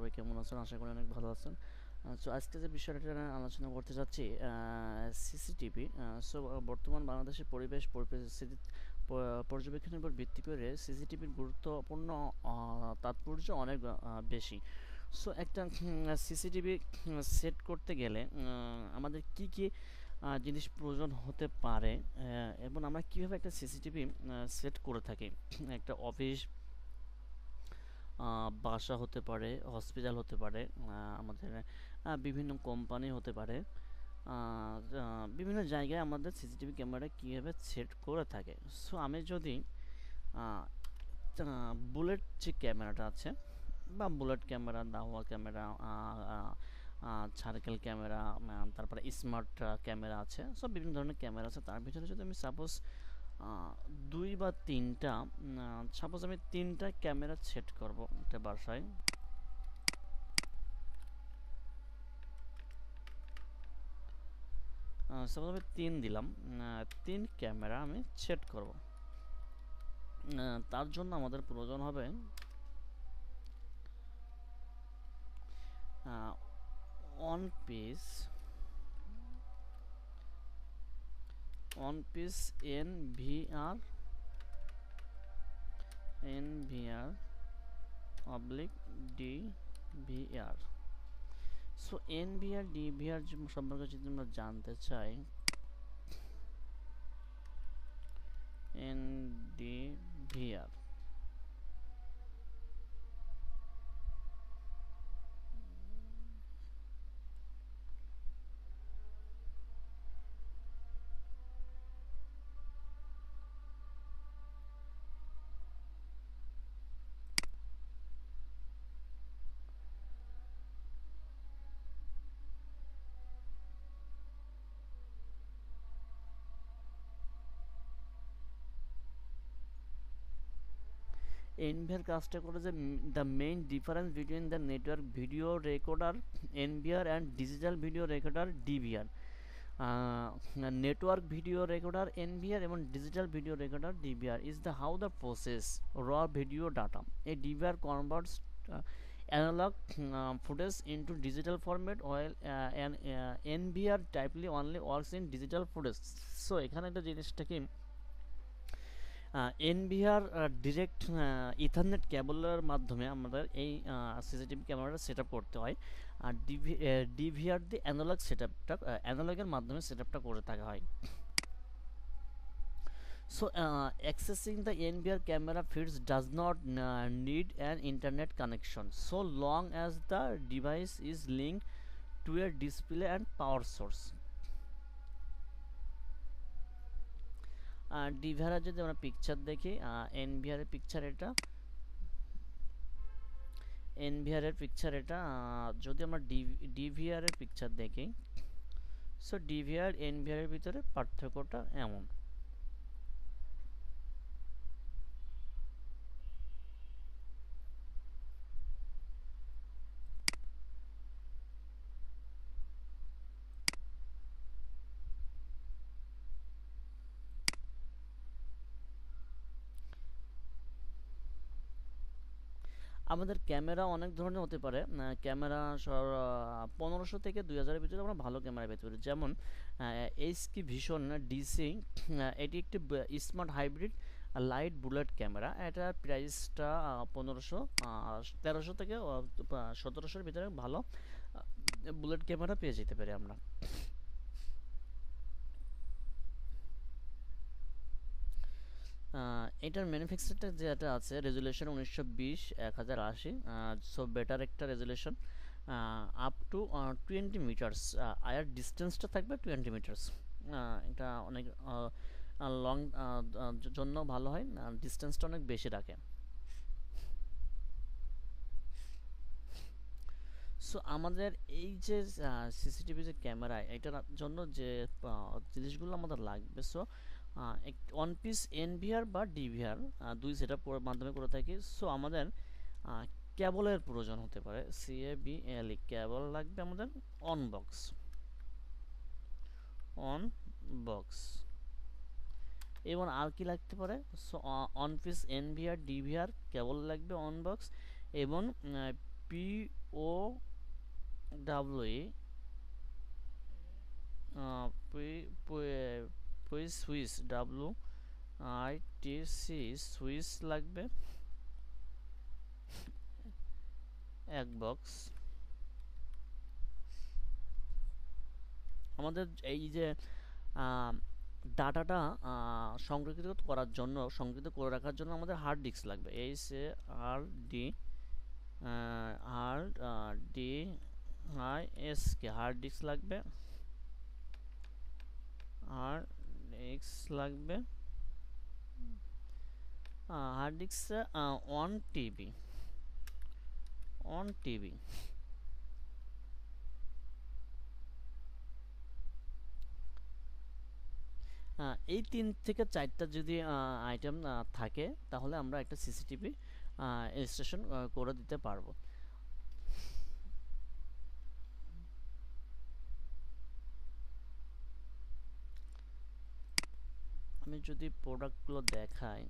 সবাই কেমন আছেন? আশা করি অনেক ভালো আছেন। সো আজকে যে বিষয়টা নিয়ে আলোচনা করতে যাচ্ছি সিসিটিভি। সো বর্তমান বাংলাদেশের পরিবেশ পরিস্থিতি পর্যবেক্ষণের উপর ভিত্তি করে সিসিটিভির গুরুত্বপূর্ণ তাৎপর্য অনেক বেশি। সো একটা সিসিটিভি সেট করতে গেলে আমাদের কি কি জিনিস প্রয়োজন হতে পারে, এবং আমরা কিভাবে একটা সিসিটিভি সেট করে থাকি। একটা অফিস, বাসা হতে পারে, হসপিটাল হতে পারে, আমাদের বিভিন্ন কোম্পানি হতে পারে, বিভিন্ন জায়গায় আমাদের সিসিটিভি ক্যামেরা কীভাবে সেট করে থাকে। সো আমি যদি বুলেট যে ক্যামেরাটা আছে, বা বুলেট ক্যামেরা, দাওয়া ক্যামেরা, সার্কেল ক্যামেরা, তারপরে স্মার্ট ক্যামেরা আছে, সব বিভিন্ন ধরনের ক্যামেরা আছে। তার ভিতরে যদি আমি সাপোজ দুই বা তিনটা, সাপোজ আমি তিনটা ক্যামেরা সেট করব একটা বাসায়। সাপোজ আমি তিন দিলাম, তিন ক্যামেরা আমি সেট করব। তার জন্য আমাদের প্রয়োজন হবে on piece NVR oblique DVR। So NVR DVR সম্পর্কে যদি আমরা জানতে চাই, NDVR NVR কাজটা করে যে the main difference between the network video recorder NVR and digital video recorder DVR। Network video recorder NVR এবং digital video recorder DVR is the how the process raw video data. A DVR converts analog footage into digital format, while an NVR typically only works in digital footage. So এখানে একটা জিনিসটা কি, NVR direct ethernet কেবলের মাধ্যমে আমাদের এই CCTV ক্যামেরাটা set up করতে হয়। আর DVR দিয়ে অ্যানালগ সেট আপটা, অ্যানালগের মাধ্যমে সেট আপটা করে থাকা হয়। So accessing the NVR camera feeds does not need an internet connection, so long as the device is linked to a display and power source. DVR যদি আমরা পিকচার দেখি, NVR এর পিকচার এটা, NVR এর পিকচার এটা। যদি আমরা DVR এর পিকচার দেখি, সো DVR NVR এর ভিতরে পার্থক্যটা এমন। আমাদের ক্যামেরা অনেক ধরনের হতে পারে। ক্যামেরা 1500 থেকে 2000 এর ভিতরে আমরা ভালো ক্যামেরা পেতে পারি, যেমন HK ভিশন DC। এটি একটি smart hybrid light bullet camera. এটার প্রাইসটা 1500, 1300 থেকে 1700 ভিতরে ভালো বুলেট ক্যামেরা পেয়ে যেতে পারি আমরা। এটার ম্যানুফ্যাকচারটা যেটা আছে, রেজুলেশন 1920 1080, সো বেটার একটা রেজুলেশন, আপ টু 20 মিটার্স। আয়ার ডিস্টেন্সটা থাকবে 20 মিটার্স। এটা অনেক লং জন্য ভালো হয়, ডিস্টেন্সটা অনেক বেশি রাখে। সো আমাদের এই যে সিসিটিভি যে ক্যামেরা, এটার জন্য যে জিনিসগুলো আমাদের লাগবে, সো ওয়ান পিস NVR বা DVR দুই সেট আপ মাধ্যমে করে থাকি। সো আমাদের কেবলের প্রয়োজন হতে পারে, CABLE কেবল লাগবে আমাদের, অন বক্স। এবং আর কি লাগতে পারে, so on piece NVR DVR কেবল লাগবে, অন বক্স, এবং POWE সুইচ WITC সুইচ লাগবে এক বক্স। আমাদের এই যে ডাটাটা সংরক্ষিত করার জন্য, সংরক্ষিত করে রাখার জন্য আমাদের হার্ড ডিস্ক লাগবে। HARDDISK হার্ড ডিস্ক লাগবে। হার্ড ডিস্ক লাগবে হার্ড ডিস্ক 1 TB 1 TB। এই 3 থেকে 4টা যদি আইটেম থাকে তাহলে আমরা একটা সিসিটিভি ইনস্টলেশন করে দিতে পারবো। আমি যদি প্রোডাক্টগুলো দেখাই,